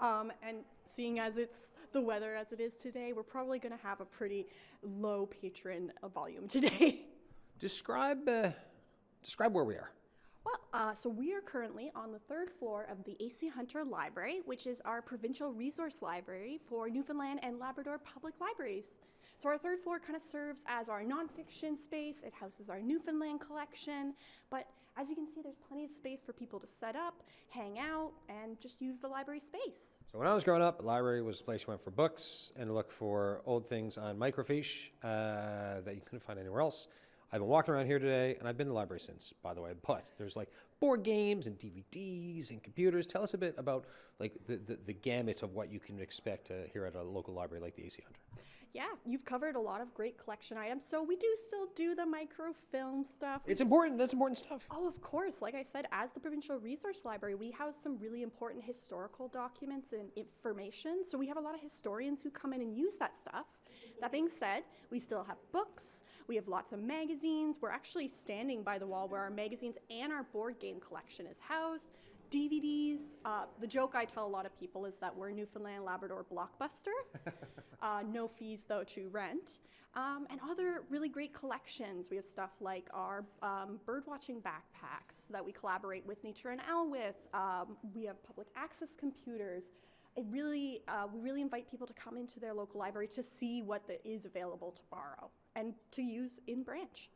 And seeing as it's the weather as it is today, we're probably going to have a pretty low patron volume today. Describe where we are. Well, so we are currently on the third floor of the A.C. Hunter Library, which is our provincial resource library for Newfoundland and Labrador public libraries. So our third floor kind of serves as our nonfiction space. It houses our Newfoundland collection, but as you can see, there's plenty of space for people to set up, hang out, and just use the library space. So when I was growing up, the library was a place you went for books and to look for old things on microfiche that you couldn't find anywhere else. I've been walking around here today, and I've been to the library since, by the way, but there's like board games and DVDs and computers. Tell us a bit about like the gamut of what you can expect here at a local library like the A.C. Hunter. Yeah, you've covered a lot of great collection items. So we do still do the microfilm stuff. It's important. That's important stuff. Oh, of course. Like I said, as the Provincial Resource Library, we house some really important historical documents and information. So we have a lot of historians who come in and use that stuff. That being said, we still have books. We have lots of magazines. We're actually standing by the wall where our magazines and our board game collection is housed. DVDs. The joke I tell a lot of people is that we're Newfoundland Labrador Blockbuster. No fees, though, to rent. And other really great collections. We have stuff like our birdwatching backpacks that we collaborate with Nature and Owl with. We have public access computers. We really invite people to come into their local library to see what is available to borrow and to use in branch.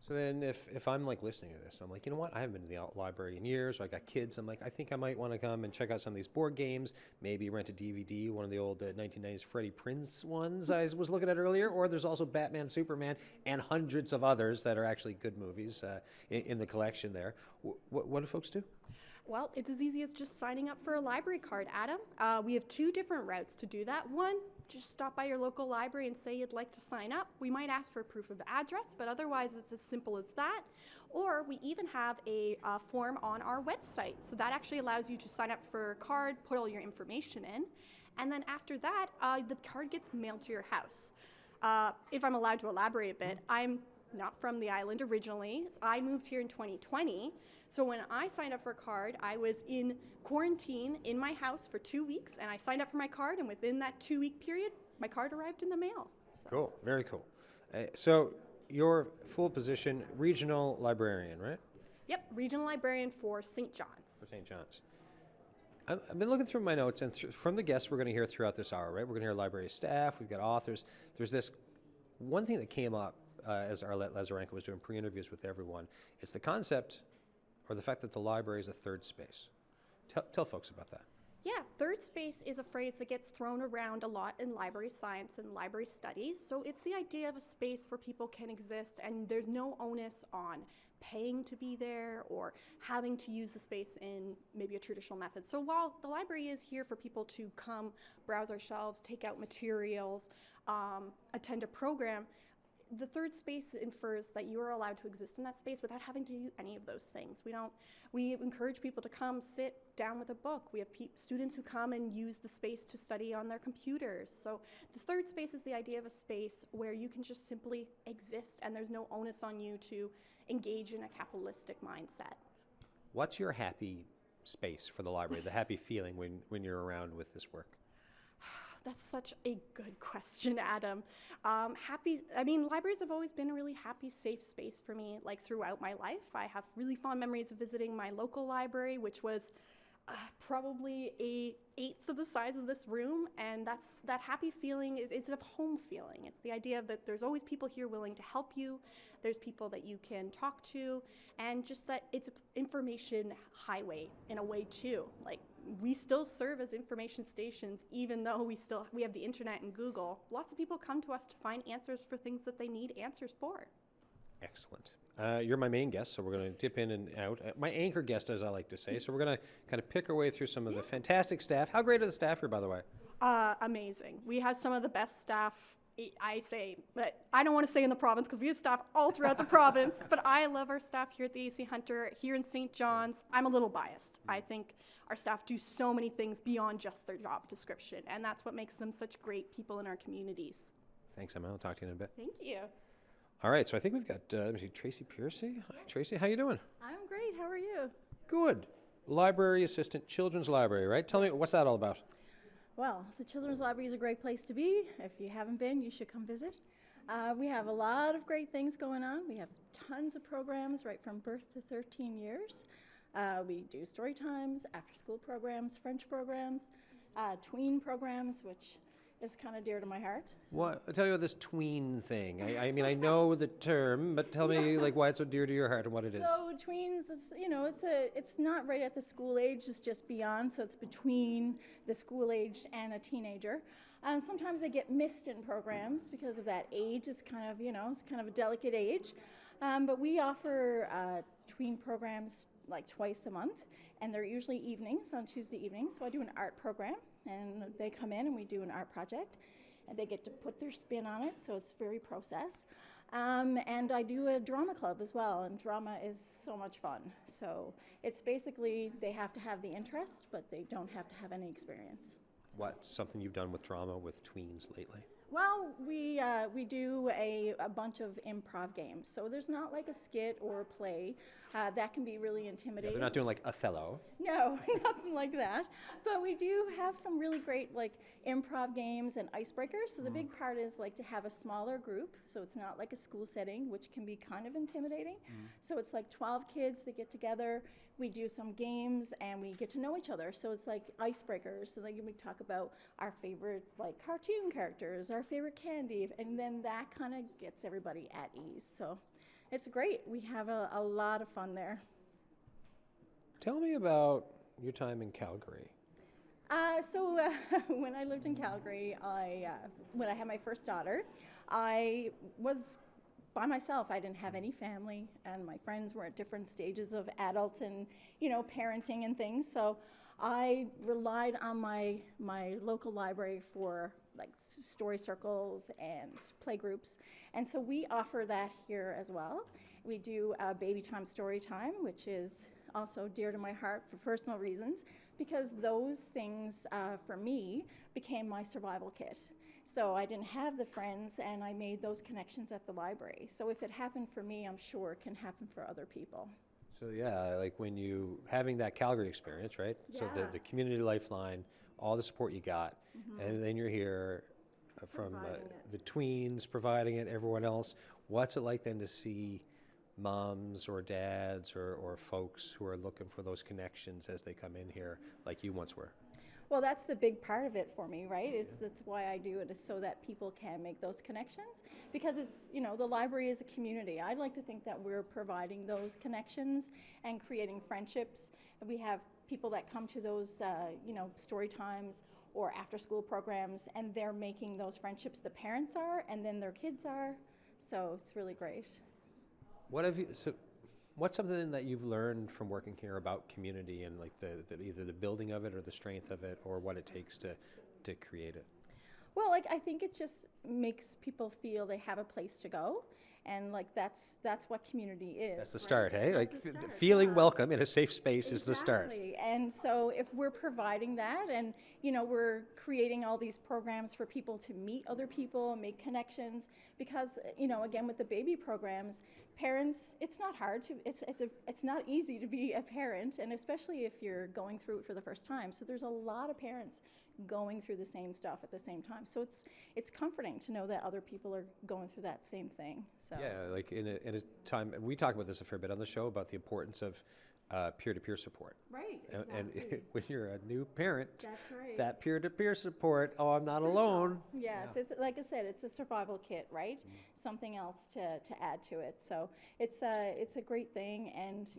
So then if I'm like listening to this and I'm like, you know what, I haven't been to the library in years, or I got kids, I'm like, I think I might want to come and check out some of these board games, maybe rent a DVD, one of the old 1990s Freddie Prinze ones I was looking at earlier, or there's also Batman, Superman, and hundreds of others that are actually good movies in the collection there. What do folks do? Well, it's as easy as just signing up for a library card, Adam. We have two different routes to do that. One, just stop by your local library and say you'd like to sign up. We might ask for proof of address, but otherwise it's as simple as that. Or we even have a form on our website. So that actually allows you to sign up for a card, put all your information in, and then after that, the card gets mailed to your house. If I'm allowed to elaborate a bit, I'm not from the island originally. I moved here in 2020. So when I signed up for a card, I was in quarantine in my house for 2 weeks, and I signed up for my card, and within that 2-week period, my card arrived in the mail. So. Cool, very cool. So your full position, regional librarian, right? Yep, regional librarian for St. John's. For St. John's. I've been looking through my notes, and from the guests we're going to hear throughout this hour, right? We're going to hear library staff, we've got authors. There's this one thing that came up as Arlette Lazarenko was doing pre-interviews with everyone. It's the concept or the fact that the library is a third space. Tell folks about that. Yeah, third space is a phrase that gets thrown around a lot in library science and library studies. So it's the idea of a space where people can exist and there's no onus on paying to be there or having to use the space in maybe a traditional method. So while the library is here for people to come browse our shelves, take out materials, attend a program, the third space infers that you are allowed to exist in that space without having to do any of those things. We encourage people to come sit down with a book. We have students who come and use the space to study on their computers. So the third space is the idea of a space where you can just simply exist and there's no onus on you to engage in a capitalistic mindset. What's your happy space for the library, the happy feeling when you're around with this work? That's such a good question, Adam. Libraries have always been a really happy, safe space for me, like throughout my life. I have really fond memories of visiting my local library, which was probably an eighth of the size of this room, and that happy feeling it's a home feeling. It's the idea that there's always people here willing to help you, there's people that you can talk to, and just that it's an information highway in a way too. Like, we still serve as information stations even though we have the internet and Google. Lots of people come to us to find answers for things that they need answers for. Excellent. You're my main guest, so we're going to dip in and out. My anchor guest, as I like to say. So we're going to kind of pick our way through some of the fantastic staff. How great are the staff here, by the way? Amazing. We have some of the best staff, I say, but I don't want to say in the province because we have staff all throughout the province, but I love our staff here at the A.C. Hunter, here in St. John's. I'm a little biased. I think our staff do so many things beyond just their job description, and that's what makes them such great people in our communities. Thanks, Emma. I'll talk to you in a bit. Thank you. All right, so I think we've got, let me see, Tracy Piercy. Hi, Tracy. How you doing? I'm great. How are you? Good. library assistant, children's library, right? Tell me, what's that all about? Well, the Children's Library is a great place to be. If you haven't been, you should come visit. We have a lot of great things going on. We have tons of programs right from birth to 13 years. We do story times, after-school programs, French programs, tween programs, which is kind of dear to my heart. What? Tell me about this tween thing. I mean, I know the term, but tell me like why it's so dear to your heart and what it is. So tweens is, it's not right at the school age, it's just beyond, so it's between the school age and a teenager. Sometimes they get missed in programs because of that age. It's kind of, it's kind of a delicate age. But we offer tween programs like twice a month, and they're usually evenings, on Tuesday evenings. So I do an art program, and they come in and we do an art project, and they get to put their spin on it, so it's very process. And I do a drama club as well, and drama is so much fun. So it's basically they have to have the interest, but they don't have to have any experience. What's something you've done with drama with tweens lately? Well, we do a bunch of improv games. So there's not like a skit or a play. That can be really Yeah, intimidating. they're not doing like Othello. No, nothing like that. But we do have some really great like improv games and icebreakers. So the big part is like to have a smaller group. So it's not like a school setting, which can be kind of intimidating. So it's like 12 kids that get together. We do some games and we get to know each other. So it's like icebreakers. So like we talk about our favorite like cartoon characters, our favorite candy, and then that kind of gets everybody at ease. So it's great. We have a lot of fun there. Tell me about your time in Calgary. When I lived in Calgary, when I had my first daughter, I was by myself. I didn't have any family, and my friends were at different stages of adult and parenting and things. So I relied on my local library for like story circles and play groups, and so we offer that here as well. We do baby time, story time, which is also dear to my heart for personal reasons, because those things for me became my survival kit. So I didn't have the friends, and I made those connections at the library. So if it happened for me, I'm sure it can happen for other people. So yeah, like when you having that Calgary experience, right? So Yeah. the community lifeline, all the support you got, and then you're here from Providing it. the tweens providing it, everyone else. What's it like then to see moms or dads or folks who are looking for those connections as they come in here, like you once were? Well, that's the big part of it for me, right? That's why I do it, is so that people can make those connections. Because it's, the library is a community. I'd like to think that we're providing those connections and creating friendships. We have people that come to those, story times or after-school programs, and they're making those friendships. The parents are, and then their kids are. So it's really great. What's something that you've learned from working here about community and like the either the building of it or the strength of it or what it takes to create it? Well, I think it just makes people feel they have a place to go, and that's what community is. That's the right? start, hey? That's Like the start, feeling yeah. welcome in a safe space is the start. Exactly. And so if we're providing that, and we're creating all these programs for people to meet other people and make connections, because again, with the baby programs, parents, it's not hard to it's not easy to be a parent, and especially if you're going through it for the first time. So there's a lot of parents going through the same stuff at the same time. So it's comforting to know that other people are going through that same thing. So Yeah, like in a time, and we talk about this a fair bit on the show about the importance of peer-to-peer support. Right. And Exactly. when you're a new parent, That's right. that peer-to-peer support, oh, I'm not alone. Yes, it's like I said, it's a survival kit, right? Something else to add to it. So it's a great thing, and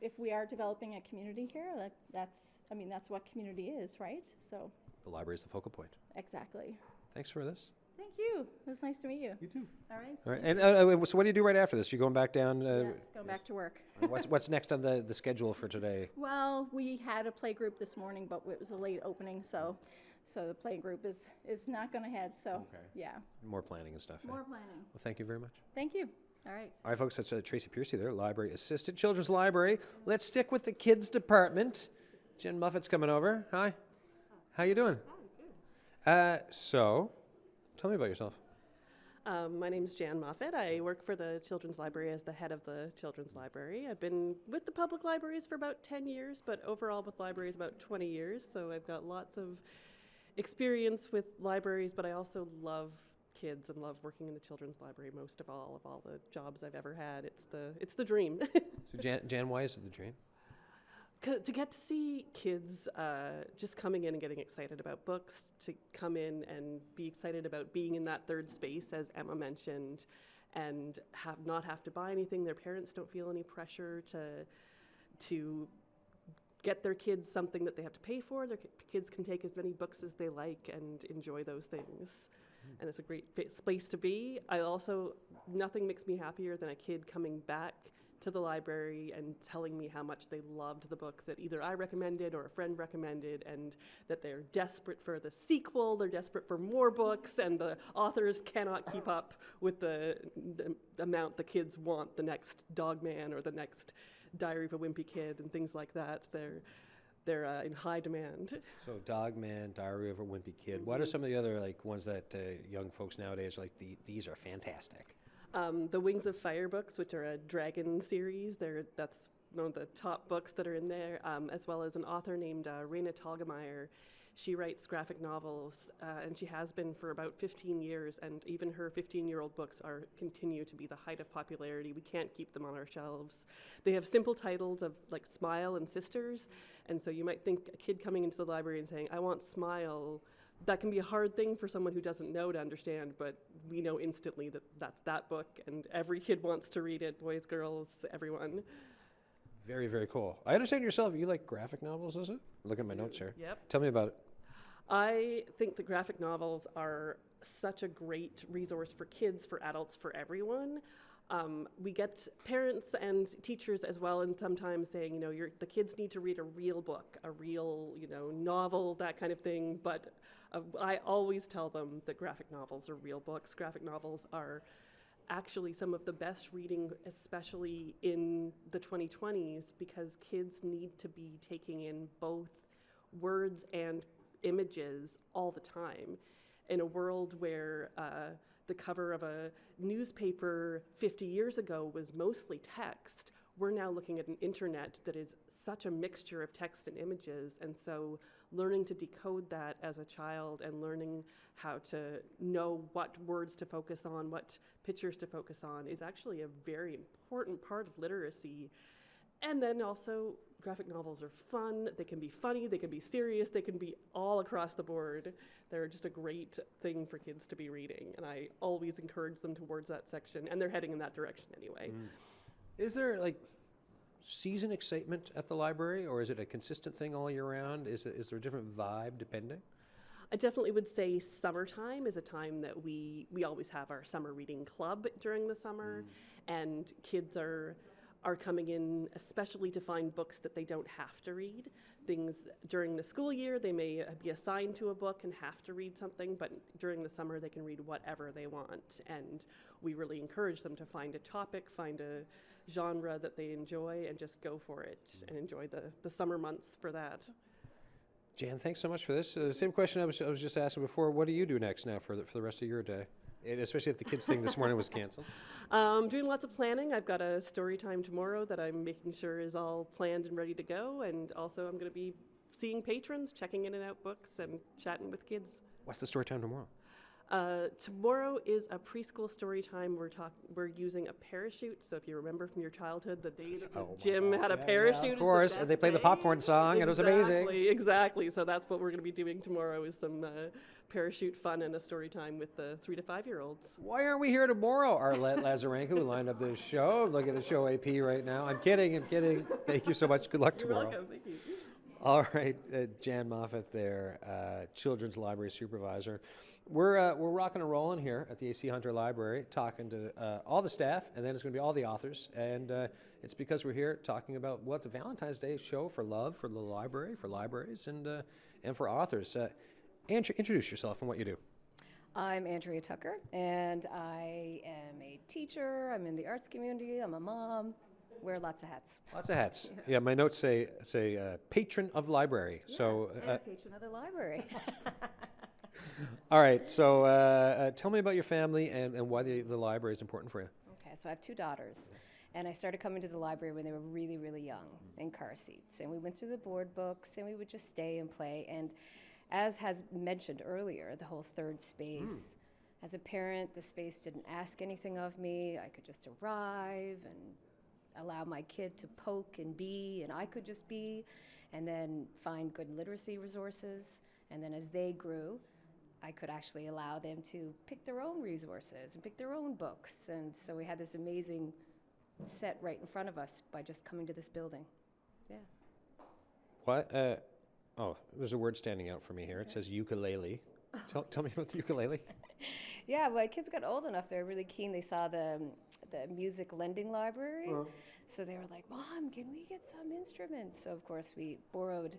if we are developing a community here, that's what community is, right? So The library is the focal point. exactly. Thanks for this. Thank you. It was nice to meet you. You too. All right. All right, and so what do you do right after this? You going back down? Yes, go back to work. What's next on the schedule for today? Well, we had a play group this morning, but it was a late opening, so the play group is not going ahead. So Okay. yeah, More planning and stuff. eh? more planning. Well, thank you very much. Thank you. All right. All right, folks, that's Tracy Piercy there, library assistant, Children's Library. Let's stick with the kids department. Jen Muffet's coming over. Hi. How you doing? So, tell me about yourself. My name's Jan Moffat. I work for the Children's Library as the head of the Children's Library. I've been with the public libraries for about 10 years, but overall with libraries about 20 years. So I've got lots of experience with libraries, but I also love kids and love working in the Children's Library most of all the jobs I've ever had. It's the dream. So Jan, why is it the dream? To get to see kids just coming in and getting excited about books, to come in and be excited about being in that third space, as Emma mentioned, and not have to buy anything. Their parents don't feel any pressure to get their kids something that they have to pay for. Their kids can take as many books as they like and enjoy those things. And it's a great space to be. Nothing makes me happier than a kid coming back to the library and telling me how much they loved the book that either I recommended or a friend recommended, and that they're desperate for the sequel, they're desperate for more books, and the authors cannot keep up with the amount the kids want the next Dogman or the next Diary of a Wimpy Kid and things like that. They're in high demand. So Dogman, Diary of a Wimpy Kid. What are some of the other ones that young folks nowadays are these are fantastic? The Wings of Fire books, which are a dragon series, that's one of the top books that are in there, as well as an author named Raina Talgemeyer. She writes graphic novels, and she has been for about 15 years, and even her 15-year-old books continue to be the height of popularity. We can't keep them on our shelves. They have simple titles of like Smile and Sisters, and so you might think a kid coming into the library and saying, I want Smile. That can be a hard thing for someone who doesn't know to understand, but we know instantly that that's that book, and every kid wants to read it, boys, girls, everyone. Very, very cool. I understand yourself, you like graphic novels, is it? Look at my notes here. Yep. Tell me about it. I think that graphic novels are such a great resource for kids, for adults, for everyone. We get parents and teachers as well, and sometimes saying, the kids need to read a real book, a real, novel, that kind of thing. But I always tell them that graphic novels are real books. Graphic novels are actually some of the best reading, especially in the 2020s, because kids need to be taking in both words and images all the time. In a world where the cover of a newspaper 50 years ago was mostly text, we're now looking at an internet that is such a mixture of text and images, and so learning to decode that as a child and learning how to know what words to focus on, what pictures to focus on is actually a very important part of literacy. And then also, graphic novels are fun, they can be funny, they can be serious, they can be all across the board. They're just a great thing for kids to be reading, and I always encourage them towards that section, and they're heading in that direction anyway. Is there season excitement at the library, or is it a consistent thing all year round? Is there a different vibe depending? I definitely would say summertime is a time that we always have our summer reading club during the summer, and kids are coming in especially to find books that they don't have to read. Things during the school year, they may be assigned to a book and have to read something, but during the summer they can read whatever they want, and we really encourage them to find a topic, find a genre that they enjoy, and just go for it and enjoy the summer months for that. Jan, thanks so much for this. Same question I was just asking before. What do you do next now for the rest of your day? And especially if the kids thing this morning was canceled. Doing lots of planning. I've got a story time tomorrow that I'm making sure is all planned and ready to go, and also I'm going to be seeing patrons, checking in and out books, and chatting with kids. What's the story time tomorrow? Tomorrow is a preschool story time. We're using a parachute. So if you remember from your childhood, the day that the gym had a parachute. Yeah, of course, and they played the popcorn song, and it was amazing. Exactly. So that's what we're going to be doing tomorrow is some parachute fun and a story time with the 3 to 5 year olds. Why aren't we here tomorrow? Arlette Lazarenko, who lined up this show. Look at the show AP right now. I'm kidding. Thank you so much. Good luck tomorrow. You're welcome. Thank you. All right, Jan Moffat there, Children's Library Supervisor. We're rocking and rolling here at the A.C. Hunter Library, talking to all the staff, and then it's going to be all the authors. And it's because we're here talking about what's a Valentine's Day show for love, for the library, for libraries, and for authors. Introduce yourself and what you do. I'm Andrea Tucker, and I am a teacher. I'm in the arts community. I'm a mom. Wear lots of hats. Lots of hats. Yeah, my notes say patron of library. Yeah, So and a patron of the library. All right, so tell me about your family and why the library is important for you. Okay, so I have two daughters, and I started coming to the library when they were really, really young in car seats. And we went through the board books, and we would just stay and play. And as has mentioned earlier, the whole third space. As a parent, the space didn't ask anything of me. I could just arrive and allow my kid to poke and be, and I could just be, and then find good literacy resources. And then as they grew, I could actually allow them to pick their own resources and pick their own books. And so we had this amazing set right in front of us by just coming to this building. Yeah. What? Oh, there's a word standing out for me here. It says ukulele. Tell me about the ukulele. Yeah, well, kids got old enough, they were really keen. They saw the music lending library. So they were like, Mom, can we get some instruments? So, of course, we borrowed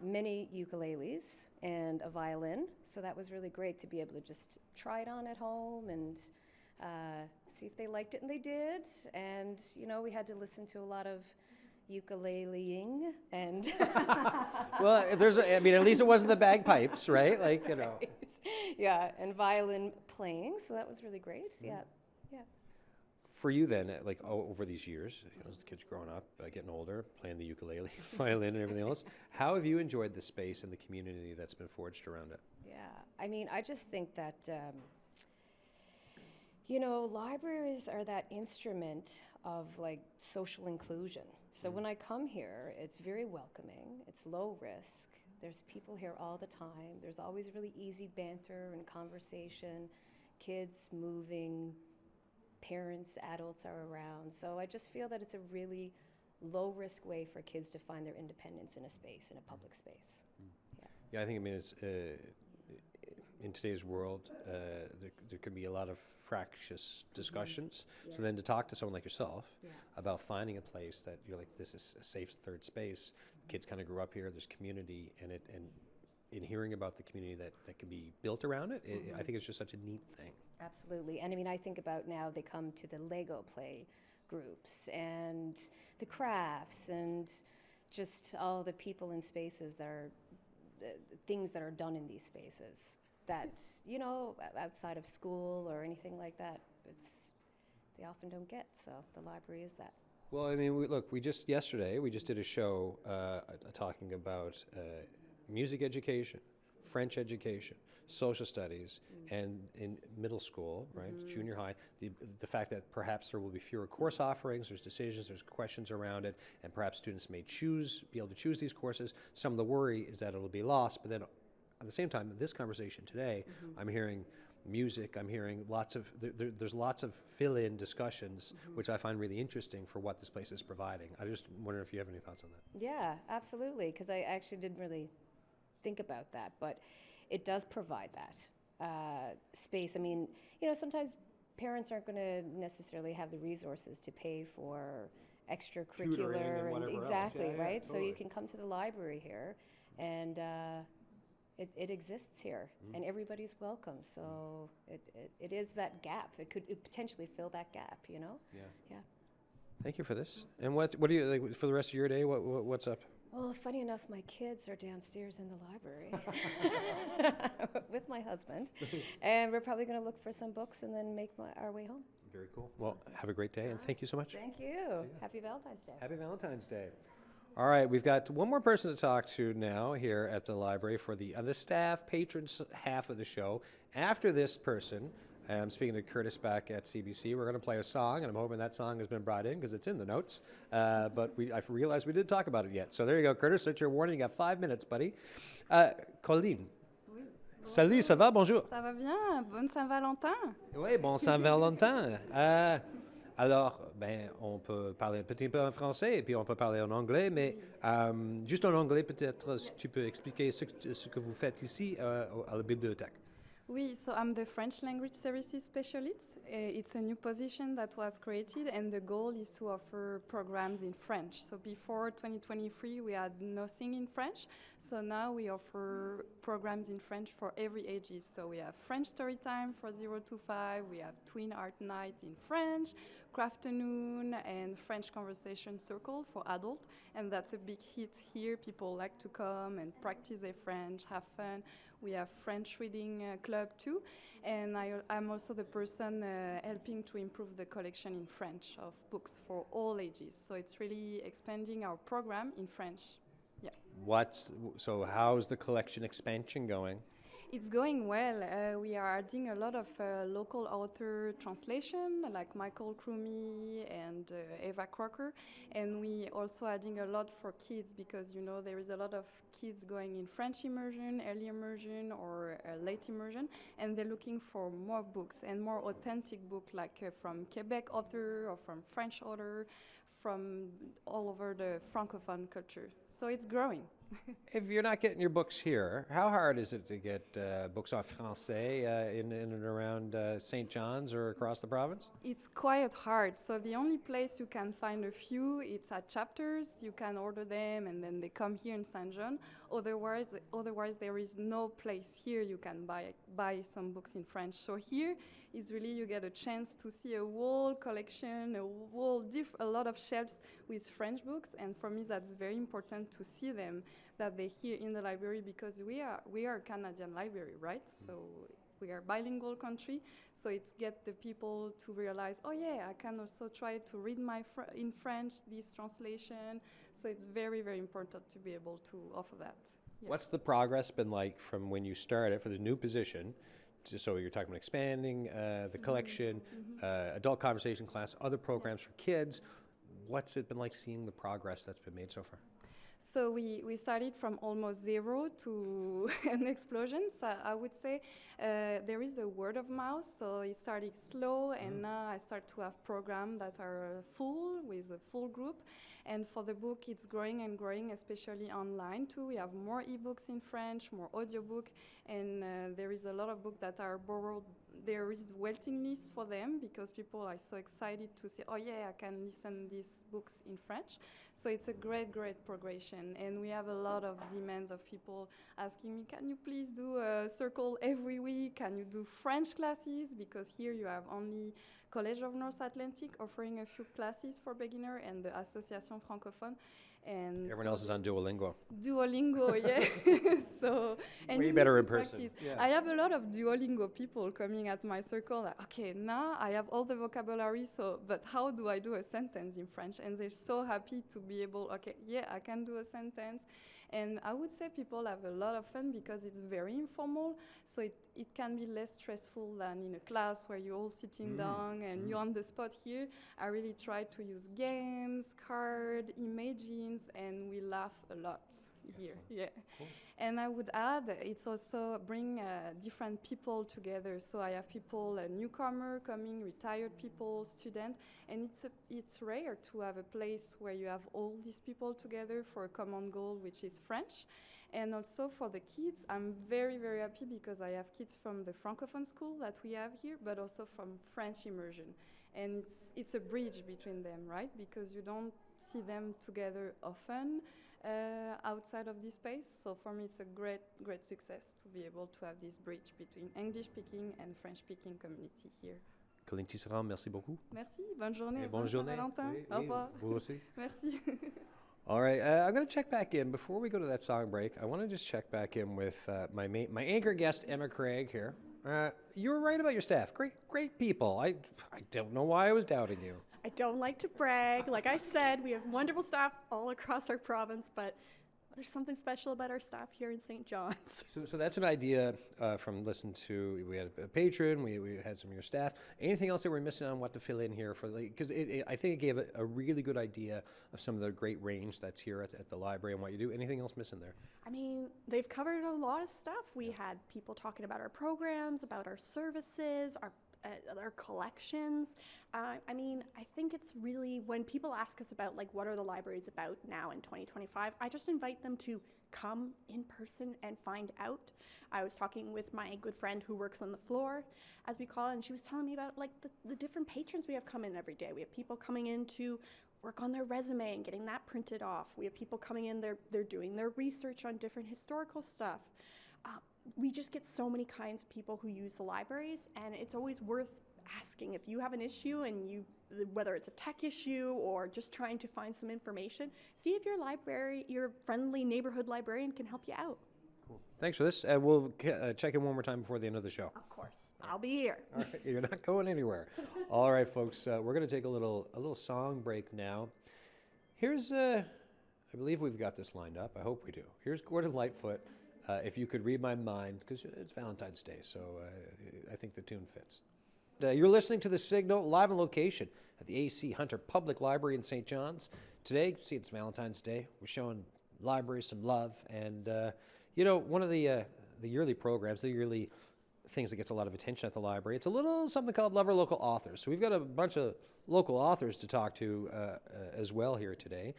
many ukuleles and a violin. So that was really great to be able to just try it on at home and see if they liked it. And they did. And, you know, we had to listen to a lot of ukuleleing and Well, I mean, at least it wasn't the bagpipes, right? Like, you know. yeah, and violin playing. So that was really great. Yeah. For you then, like over these years, you know, as the kids growing up, getting older, playing the ukulele, violin, and everything else, how have you enjoyed the space and the community that's been forged around it? Yeah, I mean, I just think that, you know, libraries are that instrument of like social inclusion. So when I come here, it's very welcoming, it's low risk, there's people here all the time, there's always really easy banter and conversation, kids moving, parents, adults are around. So I just feel that it's a really low risk way for kids to find their independence in a space, in a public space. Yeah, I think, I mean, it's in today's world, there can be a lot of fractious discussions. So then to talk to someone like yourself about finding a place that you're like, this is a safe third space, kids kind of grew up here, there's community, and in hearing about the community that can be built around it, I think it's just such a neat thing. Absolutely. And I mean, I think about now they come to the Lego play groups and the crafts and just all the people in spaces that are things that are done in these spaces that, you know, outside of school or anything like that, they often don't get. So the library is that. Well, I mean, yesterday we just did a show talking about music education, French education, social studies, and in middle school, right, junior high, the fact that perhaps there will be fewer course offerings, there's decisions, there's questions around it, and perhaps students may be able to choose these courses. Some of the worry is that it'll be lost, but then at the same time, in this conversation today, I'm hearing music, I'm hearing there's lots of fill-in discussions, which I find really interesting for what this place is providing. I just wonder if you have any thoughts on that. Yeah, absolutely, because I actually didn't really think about that, but it does provide that space. I mean, you know, sometimes parents aren't going to necessarily have the resources to pay for extracurricular Tutoring and whatever else. exactly, Yeah, right? So totally. you can come to the library here, and it exists here, and everybody's welcome. So it is that gap. It could potentially fill that gap, you know? Yeah. Thank you for this. And what do you like for the rest of your day? What's up? Well, funny enough, my kids are downstairs in the library with my husband, and we're probably going to look for some books and then make our way home. Very cool. Well, have a great day, and thank you so much. Thank you. Happy Valentine's Day. Happy Valentine's Day. All right, we've got one more person to talk to now here at the library for the staff, patrons half of the show. After this person, I'm speaking to Curtis back at CBC. We're going to play a song, and I'm hoping that song has been brought in because it's in the notes. But I realized we didn't talk about it yet. So there you go, Curtis. That's your warning. You got 5 minutes, buddy. Colleen. Oui. Salut, ça va? Bonjour. Ça va bien? Bonne Saint-Valentin. Oui, bon Saint-Valentin. Alors, ben, on peut parler un petit peu en français et puis on peut parler en anglais, mais juste en anglais, peut-être, si tu peux expliquer ce que vous faites ici à la bibliothèque. Oui, so I'm the French language services specialist. It's a new position that was created, and the goal is to offer programs in French. So before 2023, we had nothing in French. So now we offer programs in French for every ages. So we have French story time for 0 to 5. We have Twin Art Night in French. Crafternoon and French Conversation Circle for adults, and that's a big hit here. People like to come and practice their French, have fun. We have French reading club too, and I'm also the person helping to improve the collection in French of books for all ages. So it's really expanding our program in French. Yeah. So how's the collection expansion going? It's going well. We are adding a lot of local author translation, like Michael Crumey and Eva Crocker, and we also adding a lot for kids because there is a lot of kids going in French immersion, early immersion, or late immersion, and they're looking for more books and more authentic book, like from Quebec author or from French author, from all over the francophone culture. So it's growing. If you're not getting your books here, how hard is it to get books en français in and around St. John's or across the province? It's quite hard. So the only place you can find a few, it's at chapters. You can order them and then they come here in St. John. Otherwise there is no place here you can buy some books in French. So here is really you get a chance to see a whole collection, a lot of shelves with French books. And for me, that's very important to see them, that they're here in the library because we are a Canadian library, right? So we are a bilingual country. So it's get the people to realize, oh yeah, I can also try to read in French this translation. So it's very, very important to be able to offer that. Yeah. What's the progress been like from when you started for the new position? So you're talking about expanding the collection, adult conversation class, other programs for kids. What's it been like seeing the progress that's been made so far? So we started from almost zero to an explosion. So I would say there is a word of mouth. So it started slow, and now I start to have programs that are full with a full group. And for the book, it's growing and growing, especially online too. We have more ebooks in French, more audiobook, and there is a lot of books that are borrowed. There is waiting list for them because people are so excited to say, oh yeah, I can listen these books in French. So it's a great, great progression. And we have a lot of demands of people asking me, can you please do a circle every week? Can you do French classes? Because here you have only College of North Atlantic offering a few classes for beginner and the Association Francophone. And Everyone else is on Duolingo. Duolingo, yeah. So and Way you better need in to person. practice. Yeah. I have a lot of Duolingo people coming at my circle. Like, okay, now I have all the vocabulary. So, but how do I do a sentence in French? And they're so happy to be able. Okay, yeah, I can do a sentence. And I would say people have a lot of fun because it's very informal. So it can be less stressful than in a class where you're all sitting down and you're on the spot. Here, I really try to use games, card, images, and we laugh a lot here. Yeah. Cool. And I would add, it's also bring different people together. So I have people, a newcomer coming, retired people, student, and it's rare to have a place where you have all these people together for a common goal, which is French. And also for the kids, I'm very, very happy because I have kids from the Francophone school that we have here, but also from French immersion. And it's a bridge between them, right? Because you don't see them together often outside of this space. So for me, it's a great, great success to be able to have this bridge between English-speaking and French-speaking community here. Colleen Tisserand, merci beaucoup. Merci, bonne journée. Et bonne journée. Valentin. Oui, Au revoir. vous aussi. Merci. All right, I'm going to check back in. Before we go to that song break, I want to just check back in with my anchor guest, Emma Craig here. You were right about your staff. Great people. I don't know why I was doubting you. I don't like to brag. Like I said, we have wonderful staff all across our province, but there's something special about our staff here in St. John's. So that's an idea from listening to, we had a patron, we had some of your staff. Anything else that we're missing on what to fill in here for? Because I think it gave a really good idea of some of the great range that's here at the library and what you do. Anything else missing there? I mean, they've covered a lot of stuff. We had people talking about our programs, about our services, our collections. I mean, I think it's really, when people ask us about like what are the libraries about now in 2025, I just invite them to come in person and find out. I was talking with my good friend who works on the floor, as we call it, and she was telling me about like the different patrons we have come in every day. We have people coming in to work on their resume and getting that printed off. We have people coming in, they're doing their research on different historical stuff. We just get so many kinds of people who use the libraries, and it's always worth asking. If you have an issue and whether it's a tech issue or just trying to find some information, see if your friendly neighborhood librarian can help you out. Cool. Thanks for this. We'll check in one more time before the end of the show. Of course, I'll be here. All right, you're not going anywhere. All right, folks, we're going to take a little song break now. Here's, I believe we've got this lined up. I hope we do. Here's Gordon Lightfoot, If You Could Read My Mind, because it's Valentine's Day, so I think the tune fits. You're listening to The Signal, live on location at the A.C. Hunter Public Library in St. John's. Today, see, it's Valentine's Day. We're showing libraries some love, and one of the yearly programs, the yearly things that gets a lot of attention at the library, it's a little something called Love Our Local Authors. So we've got a bunch of local authors to talk to as well here today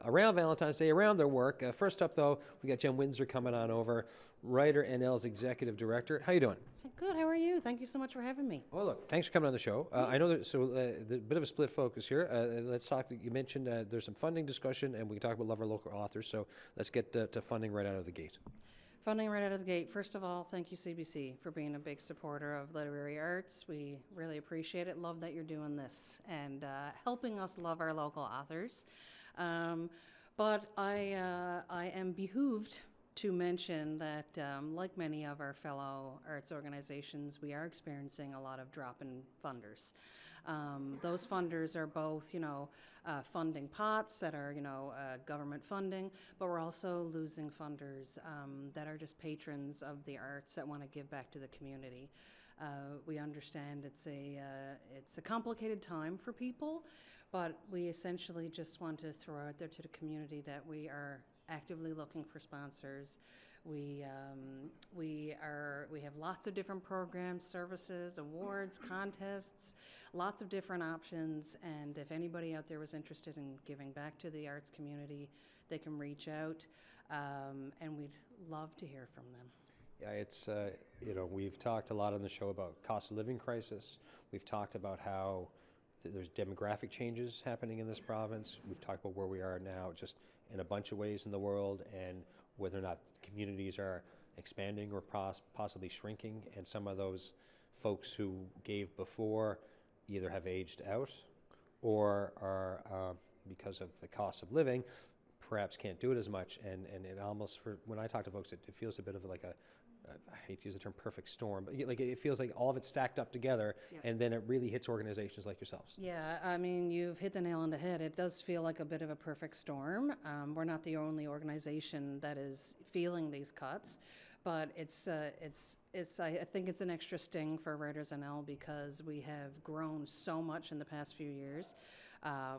around Valentine's Day, around their work. First up, though, we got Jen Windsor coming on over, Writer NL's Executive Director. How you doing? Good, how are you? Thank you so much for having me. Well, look, thanks for coming on the show. I know there's a bit of a split focus here. Let's talk, you mentioned there's some funding discussion, and we can talk about Love Our Local Authors, so let's get to funding right out of the gate. Funding right out of the gate. First of all, thank you, CBC, for being a big supporter of literary arts. We really appreciate it. Love that you're doing this and helping us love our local authors. But I am behooved to mention that, like many of our fellow arts organizations, we are experiencing a lot of drop in funders. Those funders are both, funding pots that are, government funding, but we're also losing funders that are just patrons of the arts that want to give back to the community. We understand it's a complicated time for people, but we essentially just want to throw out there to the community that we are actively looking for sponsors. We have lots of different programs, services, awards, contests, lots of different options. And if anybody out there was interested in giving back to the arts community, they can reach out, and we'd love to hear from them. Yeah, it's, we've talked a lot on the show about cost of living crisis. We've talked about how there's demographic changes happening in this province. We've talked about where we are now just in a bunch of ways in the world, and whether or not communities are expanding or possibly shrinking, and some of those folks who gave before either have aged out or are, because of the cost of living, perhaps can't do it as much, and it almost, when I talk to folks, it feels a bit of like I hate to use the term perfect storm, but like it feels like all of it stacked up together, and then it really hits organizations like yourselves. Yeah, I mean, you've hit the nail on the head. It does feel like a bit of a perfect storm. We're not the only organization that is feeling these cuts, but I think it's an extra sting for Writers NL because we have grown so much in the past few years.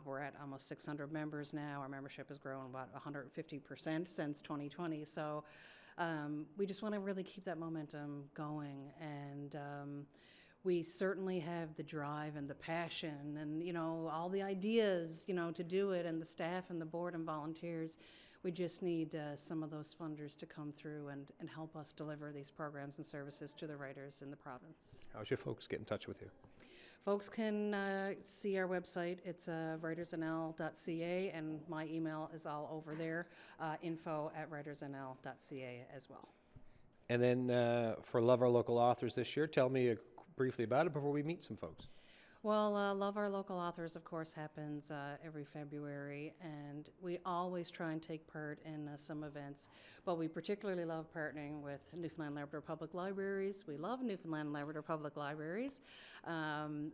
We're at almost 600 members now. Our membership has grown about 150% since 2020. So we just want to really keep that momentum going, and we certainly have the drive and the passion and, all the ideas, to do it, and the staff and the board and volunteers. We just need some of those funders to come through and help us deliver these programs and services to the writers in the province. How should folks get in touch with you? Folks can see our website. It's writersnl.ca, and my email is all over there, info@writersnl.ca as well. And then for Love Our Local Authors this year, tell me briefly about it before we meet some folks. Well, Love Our Local Authors, of course, happens every February, and we always try and take part in some events, but we particularly love partnering with Newfoundland Labrador Public Libraries. We love Newfoundland Labrador Public Libraries.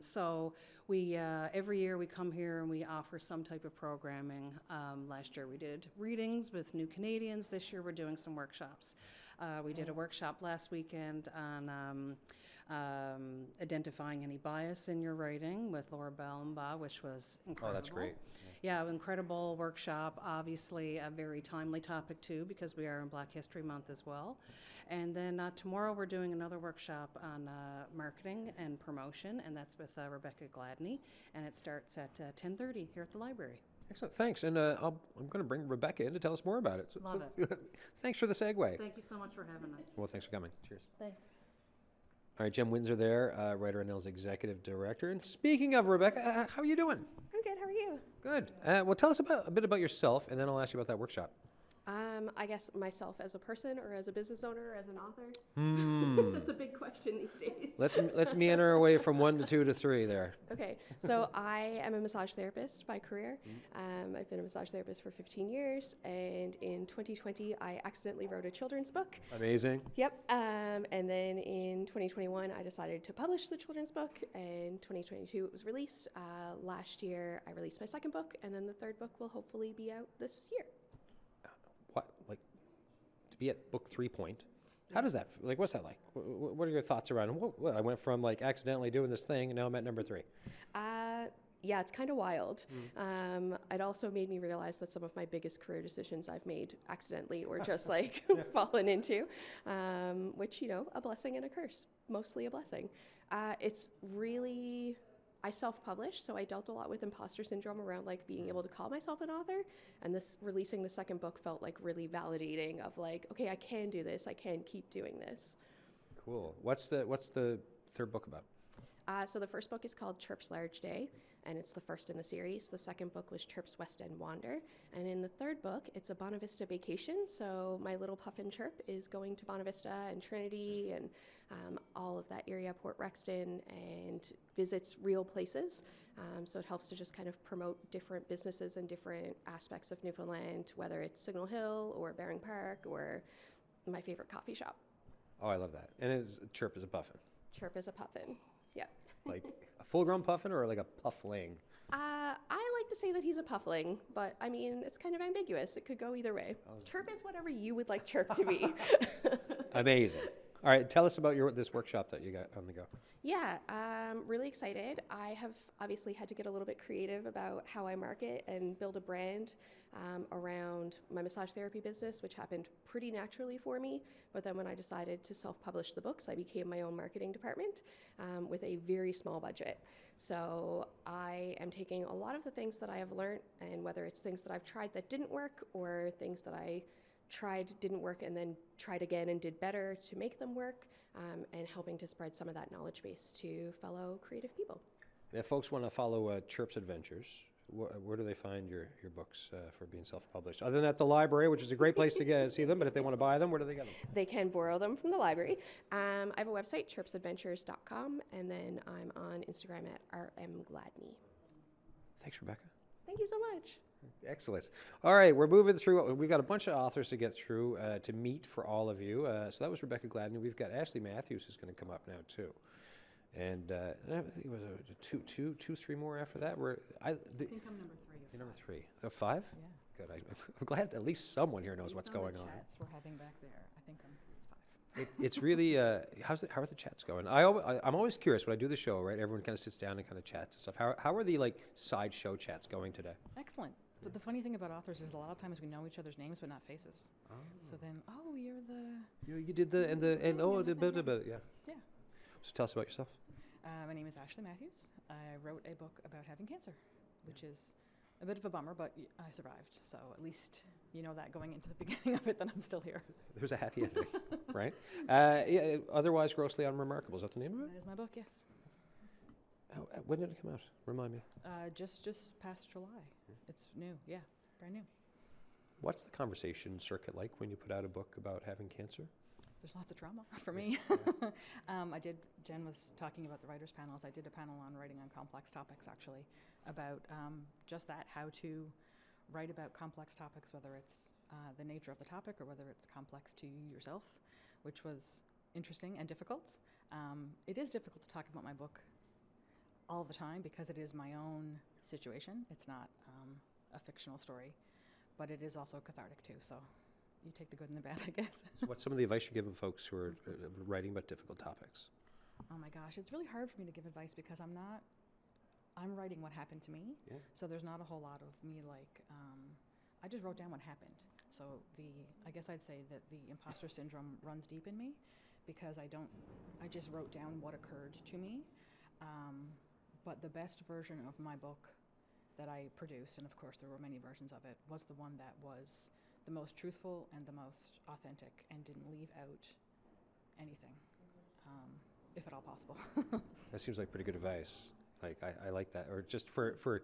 So we every year we come here and we offer some type of programming. Last year we did readings with New Canadians. This year we're doing some workshops. We did a workshop last weekend on identifying any bias in your writing with Laura Balmba, which was incredible. Oh, that's great. Yeah, incredible workshop. Obviously, a very timely topic too, because we are in Black History Month as well. And then tomorrow we're doing another workshop on marketing and promotion, and that's with Rebecca Gladney, and it starts at 10:30 here at the library. Excellent, thanks. And I'm going to bring Rebecca in to tell us more about it. Love it. Thanks for the segue. Thank you so much for having us. Well, thanks for coming. Cheers. Thanks. All right, Jen Windsor there, Writer NL's Executive Director. And speaking of Rebecca, how are you doing? I'm good. How are you? Good. Well, tell us a bit about yourself, and then I'll ask you about that workshop. I guess myself as a person or as a business owner or as an author. That's a big question these days. Let's meander away from 1 to 2 to 3 there. Okay, so I am a massage therapist by career. I've been a massage therapist for 15 years, and in 2020, I accidentally wrote a children's book. Amazing. Yep, and then in 2021, I decided to publish the children's book, and 2022 it was released. Last year, I released my second book, and then the third book will hopefully be out this year. What, like, to be at book 3 point? How does that, like, what's that like? What are your thoughts around, what, I went from, like, accidentally doing this thing, and now I'm at number 3. Yeah, it's kind of wild. It also made me realize that some of my biggest career decisions I've made accidentally or just like fallen into, which, you know, a blessing and a curse, mostly a blessing. It's really, I self-published, so I dealt a lot with imposter syndrome around like being able to call myself an author, and this releasing the second book felt like really validating of like, okay, I can do this, I can keep doing this. Cool. What's the third book about? So the first book is called Chirp's Large Day, and it's the first in the series. The second book was Chirp's West End Wander, and in the third book, it's a Bonavista vacation. So my little puffin Chirp is going to Bonavista and Trinity and all of that area, Port Rexton, and visits real places. So it helps to just kind of promote different businesses and different aspects of Newfoundland, whether it's Signal Hill or Bering Park or my favorite coffee shop. Oh, I love that. And Chirp is a puffin. Chirp is a puffin. Yeah. Like a full-grown puffin or like a puffling? I like to say that he's a puffling, but I mean, it's kind of ambiguous. It could go either way. Chirp is whatever you would like Chirp to be. Amazing. All right, tell us about this workshop that you got on the go. Yeah, really excited. I have obviously had to get a little bit creative about how I market and build a brand around my massage therapy business, which happened pretty naturally for me. But then when I decided to self-publish the books, I became my own marketing department with a very small budget. So I am taking a lot of the things that I have learned, and whether it's things that I've tried that didn't work or things that I tried didn't work and then tried again and did better to make them work, and helping to spread some of that knowledge base to fellow creative people. And if folks want to follow Chirp's Adventures, where do they find your books for being self-published? Other than at the library, which is a great place to see them, but if they want to buy them, where do they get them? They can borrow them from the library. I have a website, chirpsadventures.com, and then I'm on Instagram at rmgladney. Thanks, Rebecca. Thank you so much. Excellent. All right, we're moving through. We've got a bunch of authors to get through to meet for all of you. So that was Rebecca Gladney. We've got Ashley Matthews who's going to come up now too, and I think it was two, 3 more after that. I think I'm number 3. You're number 3. 5? Yeah. Good. I'm glad at least someone here knows Based what's on the going on. chats we're having back there, I think I'm 5. It's really how are the chats going? I'm always curious when I do the show. Right, everyone kind of sits down and kind of chats and stuff. How are the like side show chats going today? Excellent. But the funny thing about authors is a lot of times we know each other's names but not faces. Oh. So then, you're the... You did yeah. Yeah. So tell us about yourself. My name is Ashley Matthews. I wrote a book about having cancer, which is a bit of a bummer, but I survived. So at least you know that going into the beginning of it, that I'm still here. There's a happy ending, right? Yeah, otherwise grossly unremarkable. Is that the name of it? That is my book, yes. When did it come out? Remind me. Just past July. It's new, yeah, brand new. What's the conversation circuit like when you put out a book about having cancer? There's lots of drama for me. Jen was talking about the writers' panels. I did a panel on writing on complex topics, actually, about just that, how to write about complex topics, whether it's the nature of the topic or whether it's complex to you yourself, which was interesting and difficult. It is difficult to talk about my book all the time because it is my own situation. It's not a fictional story, but it is also cathartic too. So you take the good and the bad, I guess. So what's some of the advice you're giving folks who are writing about difficult topics? Oh my gosh, it's really hard for me to give advice because I'm writing what happened to me. Yeah. So there's not a whole lot of me like, I just wrote down what happened. So I guess I'd say that the imposter syndrome runs deep in me because I just wrote down what occurred to me. But the best version of my book that I produced, and of course there were many versions of it, was the one that was the most truthful and the most authentic and didn't leave out anything, if at all possible. That seems like pretty good advice. Like I like that, or just for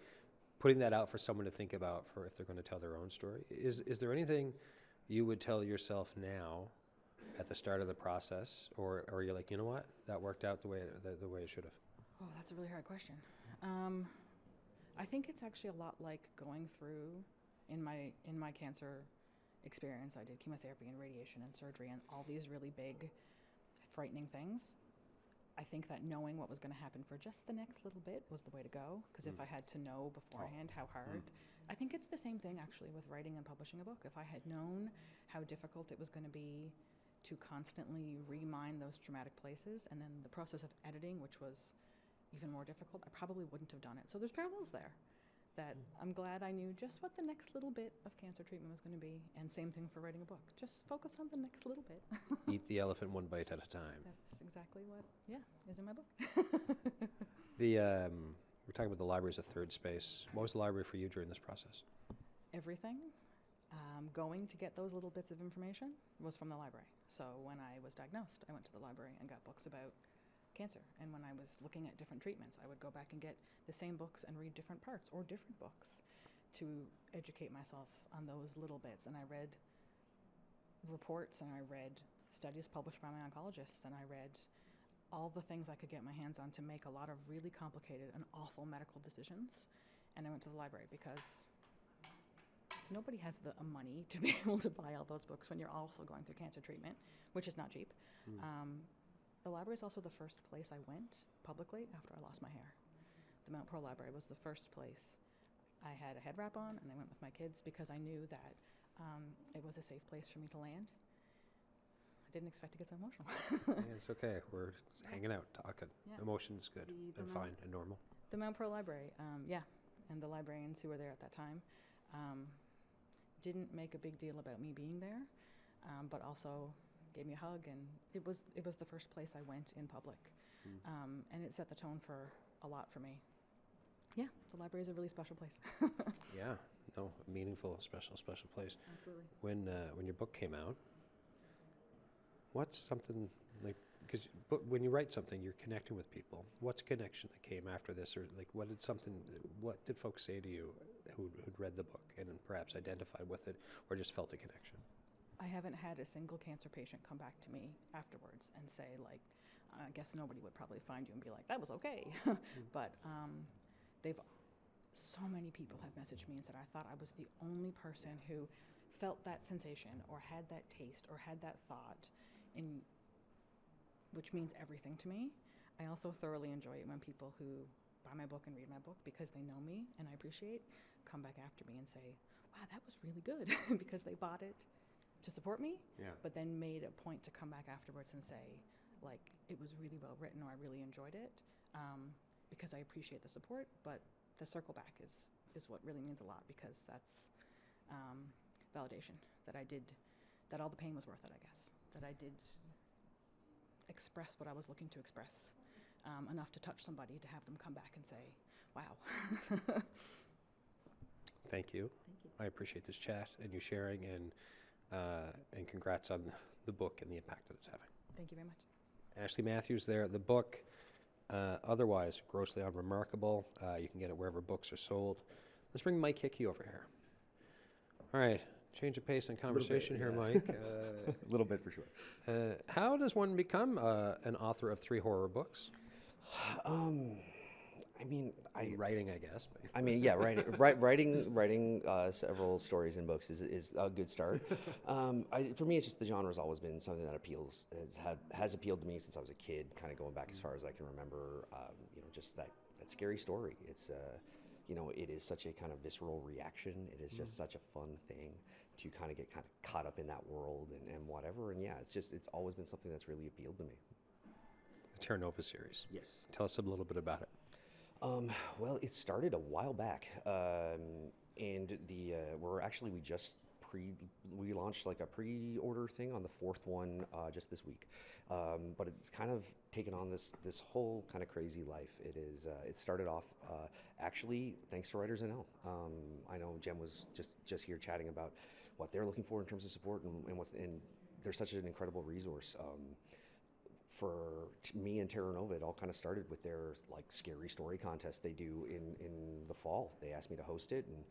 putting that out for someone to think about for if they're going to tell their own story. Is there anything you would tell yourself now at the start of the process, or you're like, you know what, that worked out the way it should have? Oh, that's a really hard question. I think it's actually a lot like going through in my cancer experience. I did chemotherapy and radiation and surgery and all these really big, frightening things. I think that knowing what was going to happen for just the next little bit was the way to go. Because if I had to know beforehand how hard, I think it's the same thing actually with writing and publishing a book. If I had known how difficult it was going to be to constantly remine those traumatic places, and then the process of editing, which was even more difficult, I probably wouldn't have done it. So there's parallels there that I'm glad I knew just what the next little bit of cancer treatment was going to be. And same thing for writing a book. Just focus on the next little bit. Eat the elephant one bite at a time. That's exactly what, is in my book. We're talking about the library as a third space. What was the library for you during this process? Everything. Going to get those little bits of information was from the library. So when I was diagnosed, I went to the library and got books about cancer. And when I was looking at different treatments, I would go back and get the same books and read different parts or different books to educate myself on those little bits. And I read reports and I read studies published by my oncologists, and I read all the things I could get my hands on to make a lot of really complicated and awful medical decisions. And I went to the library because nobody has the money to be able to buy all those books when you're also going through cancer treatment, which is not cheap. The library is also the first place I went publicly after I lost my hair. The Mount Pearl Library was the first place I had a head wrap on, and I went with my kids because I knew that it was a safe place for me to land. I didn't expect to get so emotional. Yeah, it's okay. We're just hanging out, talking. Yeah. Emotion's good and fine and normal. The Mount Pearl Library, and the librarians who were there at that time didn't make a big deal about me being there, but also gave me a hug, and it was the first place I went in public, and it set the tone for a lot for me. Yeah, the library is a really special place. Yeah, no, meaningful, special place. Absolutely. When your book came out, what's something like, because when you write something, you're connecting with people. What's a connection that came after this, or like what did folks say to you who'd read the book and perhaps identified with it, or just felt a connection? I haven't had a single cancer patient come back to me afterwards and say, like, I guess nobody would probably find you and be like, that was okay. But so many people have messaged me and said, I thought I was the only person who felt that sensation or had that taste or had that thought, which means everything to me. I also thoroughly enjoy it when people who buy my book and read my book because they know me and I appreciate, come back after me and say, wow, that was really good, because they bought it to support me, but then made a point to come back afterwards and say, like, it was really well written, or I really enjoyed it, because I appreciate the support, but the circle back is what really means a lot, because that's validation that all the pain was worth it, I guess, that I did express what I was looking to express, enough to touch somebody, to have them come back and say, wow. Thank you. I appreciate this chat and you sharing, and congrats on the book and the impact that it's having. Thank you very much. Ashley Matthews there. The book, otherwise grossly unremarkable. You can get it wherever books are sold. Let's bring Mike Hickey over here. All right, change of pace and conversation here, Mike. A little bit for sure. How does one become an author of 3 horror books? I mean, writing, I guess. But. I mean, yeah, writing several stories and books is a good start. For me, it's just the genre's always been something that has appealed to me since I was a kid, kind of going back as far as I can remember. Just that scary story. It's it is such a kind of visceral reaction. It is just such a fun thing to kind of get caught up in that world and whatever. And yeah, it's always been something that's really appealed to me. The Terra Nova series. Yes. Tell us a little bit about it. Well, it started a while back, and we launched like a pre-order thing on the 4th one just this week, but it's kind of taken on this whole kind of crazy life. It started off actually thanks to Writers NL. I know Jem was just here chatting about what they're looking for in terms of support, and they're such an incredible resource. For me and Terra Nova, it all kind of started with their like scary story contest they do in the fall. They asked me to host it, and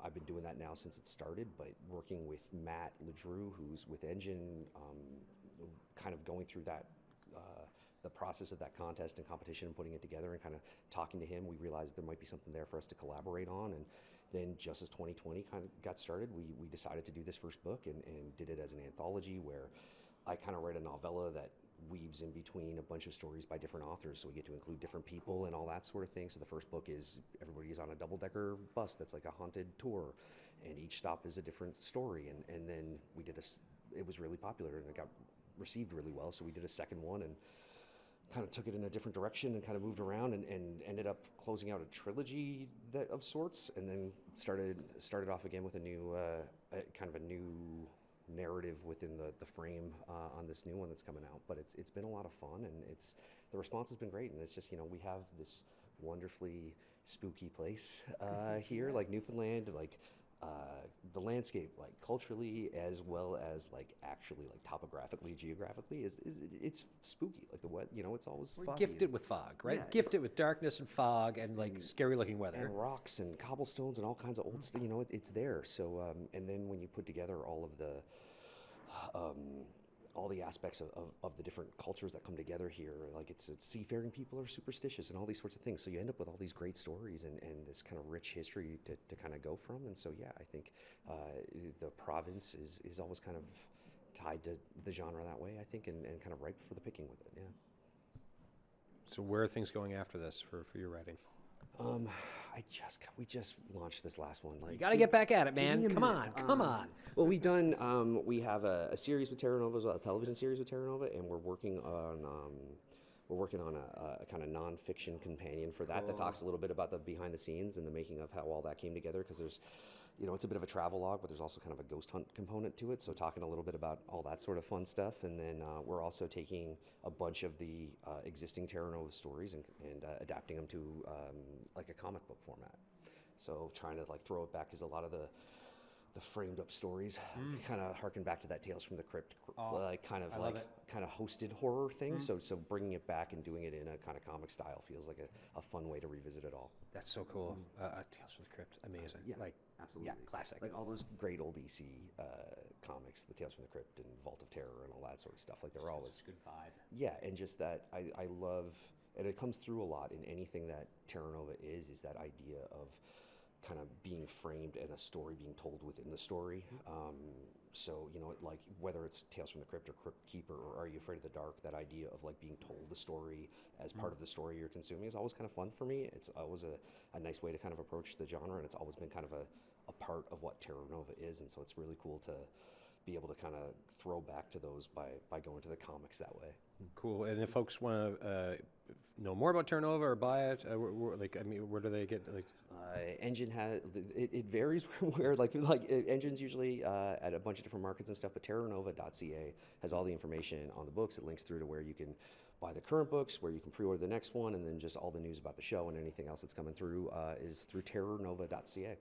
I've been doing that now since it started, but working with Matt LeDrew, who's with Engine, kind of going through that, the process of that contest and competition and putting it together and kind of talking to him, we realized there might be something there for us to collaborate on. And then just as 2020 kind of got started, we decided to do this first book and did it as an anthology where I kind of write a novella that weaves in between a bunch of stories by different authors, so we get to include different people and all that sort of thing. So the first book is everybody is on a double-decker bus that's like a haunted tour, and each stop is a different story. And then we did it was really popular and it got received really well, so we did a second one and kind of took it in a different direction and kind of moved around and ended up closing out a trilogy of sorts, and then started off again with a new kind of a new narrative within the frame on this new one that's coming out. But it's been a lot of fun, and the response has been great, and it's just, we have this wonderfully spooky place here, like Newfoundland, like the landscape, like culturally as well as like actually like topographically, geographically, it's spooky. Like it's always We're foggy gifted with fog, right? Yeah, Gifted with darkness and fog and like scary looking weather. and rocks and cobblestones and all kinds of old stuff. It's there. So and then when you put together all of the aspects of the different cultures that come together here, like it's seafaring people are superstitious and all these sorts of things. So you end up with all these great stories and this kind of rich history to kind of go from. And so, yeah, I think the province is always kind of tied to the genre that way, I think, and kind of ripe for the picking with it, yeah. So where are things going after this for your writing? We just launched this last one. Like, You got to get back at it, man. give me a Come on, minute. come on. Well, we have a series with Terra Nova as well, a television series with Terra Nova, and we're working on a kind of nonfiction companion for that talks a little bit about the behind the scenes and the making of how all that came together, because there's, it's a bit of a travel log, but there's also kind of a ghost hunt component to it. So talking a little bit about all that sort of fun stuff, and then we're also taking a bunch of the existing Terra Nova stories and adapting them to like a comic book format. So trying to like throw it back, because a lot of the framed up stories kind of harken back to that Tales from the Crypt, like kind of hosted horror thing. So bringing it back and doing it in a kind of comic style feels like a fun way to revisit it all. That's so cool. Tales from the Crypt, amazing. Yeah, like absolutely. Yeah, classic. Like all those great old EC comics, the Tales from the Crypt and Vault of Terror and all that sort of stuff. Like they're always good vibe. Yeah, and just that I love, and it comes through a lot in anything that Terra Nova is that idea of kind of being framed and a story being told within the story. So, like whether it's Tales from the Crypt or Crypt Keeper or Are You Afraid of the Dark, that idea of like being told the story as part of the story you're consuming is always kind of fun for me. It's always a nice way to kind of approach the genre, and it's always been kind of a part of what Terra Nova is. And so it's really cool to be able to kind of throw back to those by going to the comics that way. Cool. And if folks want to know more about Terra Nova or buy it, where do they get like? Engine has it varies where like Engine's usually at a bunch of different markets and stuff, but terranova.ca has all the information on the books. It links through to where you can buy the current books, where you can pre-order the next one, and then just all the news about the show and anything else that's coming through is through terranova.ca.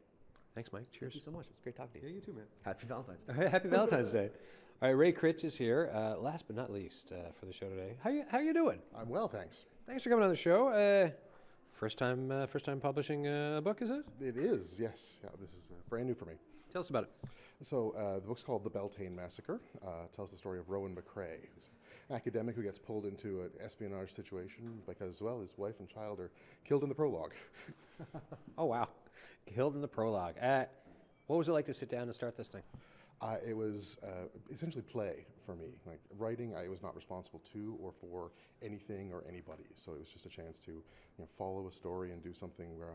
Thanks, Mike. Cheers. Thank you so much. It's great talking to you. Yeah, you too, man. Happy Valentine's Day. All right, happy Valentine's Day. All right, Ray Critch is here. Last but not least for the show today. How you doing? I'm well, thanks. Thanks for coming on the show. First time publishing a book, is it? It is, yes. Yeah, this is brand new for me. Tell us about it. So the book's called The Beltane Massacre. Tells the story of Rowan McCrae, who's an academic who gets pulled into an espionage situation because, well, his wife and child are killed in the prologue. Oh, wow. Killed in the prologue. What was it like to sit down and start this thing? It was essentially play for me. Like writing, I was not responsible to or for anything or anybody. So it was just a chance to, follow a story and do something where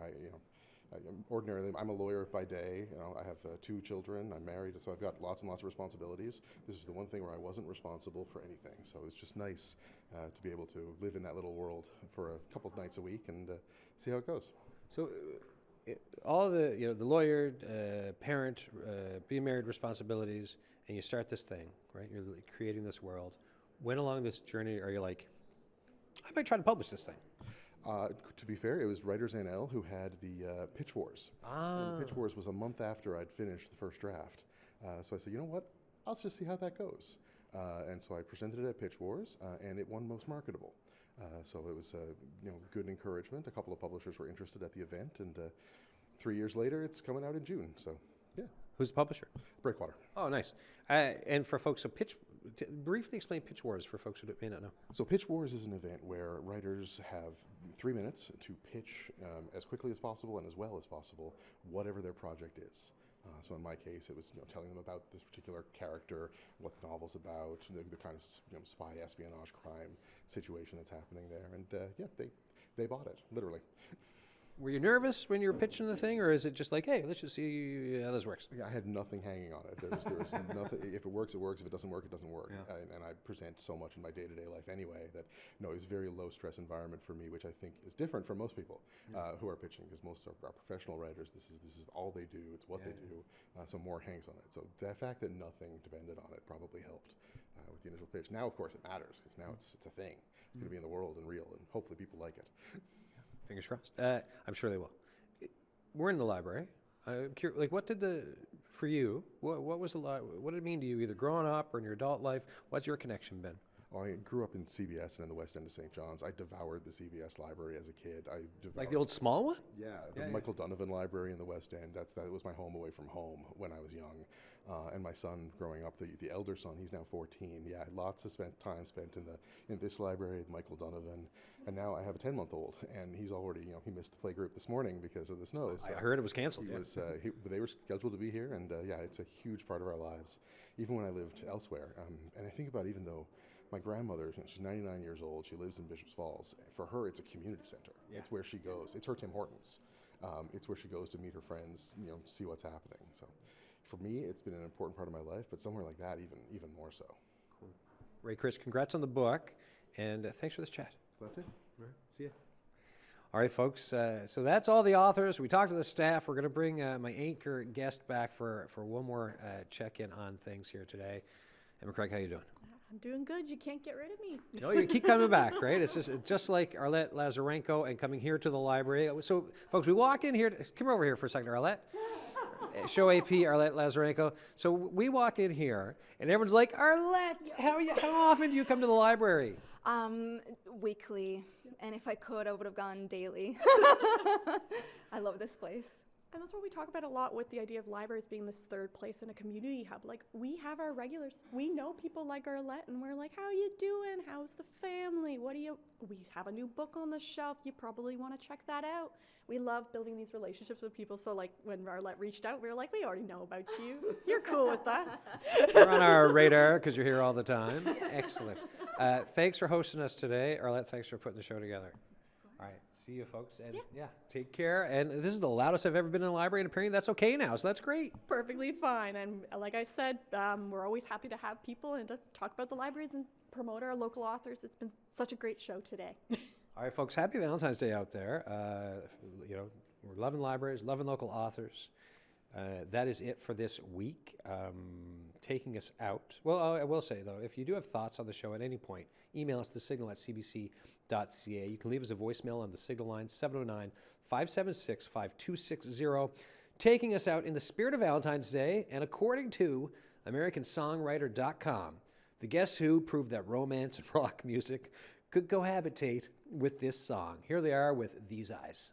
ordinarily, I'm a lawyer by day. I have 2 children. I'm married, so I've got lots and lots of responsibilities. This is the one thing where I wasn't responsible for anything. So it's just nice to be able to live in that little world for a couple of nights a week and see how it goes. So, all the lawyer, parent, being married responsibilities, and you start this thing, right? You're creating this world. When along this journey are you like, I might try to publish this thing? To be fair, it was Writers NL who had the Pitch Wars. And the Pitch Wars was a month after I'd finished the first draft. So I said, you know what? I'll just see how that goes. And so I presented it at Pitch Wars, and it won Most Marketable. So it was good encouragement. A couple of publishers were interested at the event, and 3 years later, it's coming out in June. So, yeah, Who's the publisher? Breakwater. Oh, nice. And for folks, so briefly explain Pitch Wars for folks who may not know. So Pitch Wars is an event where writers have 3 minutes to pitch as quickly as possible and as well as possible whatever their project is. So in my case, it was telling them about this particular character, what the novel's about, the kind of spy espionage crime situation that's happening there, and yeah, they bought it literally. Were you nervous when you were pitching the thing, or is it just like, hey, let's just see how this works? Yeah, I had nothing hanging on it. There was nothing. If it works, it works. If it doesn't work, it doesn't work. Yeah. And I present so much in my day-to-day life anyway that it's a very low-stress environment for me, which I think is different from most people who are pitching, because most are professional writers. This is all they do. It's what they do. So more hangs on it. So the fact that nothing depended on it probably helped with the initial pitch. Now, of course, it matters because now it's a thing. It's going to be in the world and real, and hopefully people like it. Fingers crossed. I'm sure they will. We're in the library. Like, what did for you? What was what did it mean to you, either growing up or in your adult life? What's your connection been? Well, I grew up in CBS and in the West End of St. John's. I devoured the CBS library as a kid. Like the old small one? Yeah, the Michael Donovan Library in the West End. That was my home away from home when I was young. And my son, growing up, the elder son, he's now 14. Yeah, lots of time spent in this library with Michael Donovan. And now I have a 10-month-old, and he's already, he missed the playgroup this morning because of the snow. So I heard it was canceled. they were scheduled to be here, and yeah, it's a huge part of our lives, even when I lived elsewhere. And I think about, even though my grandmother, she's 99 years old, she lives in Bishop's Falls. For her, it's a community center. Yeah. It's where she goes. It's her Tim Hortons. It's where she goes to meet her friends, see what's happening. So for me, it's been an important part of my life, but somewhere like that, even more so. Cool. Ray, Chris, congrats on the book, and thanks for this chat. That's it. All right, see ya. All right, folks, so that's all the authors. We talked to the staff. We're going to bring my anchor guest back for one more check-in on things here today. Emma Craig, how you doing? I'm doing good. You can't get rid of me. No, you keep coming back, right? It's just like Arlette Lazarenko and coming here to the library. So, folks, we walk in here. Come over here for a second, Arlette. Show AP, Arlette Lazarenko. So we walk in here, and everyone's like, Arlette, how often do you come to the library? Weekly, and if I could, I would have gone daily. I love this place. And that's what we talk about a lot with the idea of libraries being this third place in a community hub. Like, we have our regulars. We know people like Arlette, and we're like, how you doing? How's the family? We have a new book on the shelf. You probably want to check that out. We love building these relationships with people. So, like, when Arlette reached out, we were like, we already know about you. You're cool with us. You're on our radar because you're here all the time. Excellent. Thanks for hosting us today. Arlette, thanks for putting the show together. All right, see you folks, and yeah, take care. And this is the loudest I've ever been in a library, and apparently that's okay now, so that's great. Perfectly fine. And like I said, we're always happy to have people and to talk about the libraries and promote our local authors. It's been such a great show today. All right, folks, happy Valentine's Day out there. We're loving libraries, loving local authors. That is it for this week. Taking us out. Well, I will say, though, if you do have thoughts on the show at any point, email us thesignal@cbc.ca. You can leave us a voicemail on the Signal line, 709-576-5260. Taking us out in the spirit of Valentine's Day, and according to AmericanSongwriter.com, the Guess Who proved that romance and rock music could cohabitate with this song. Here they are with These Eyes.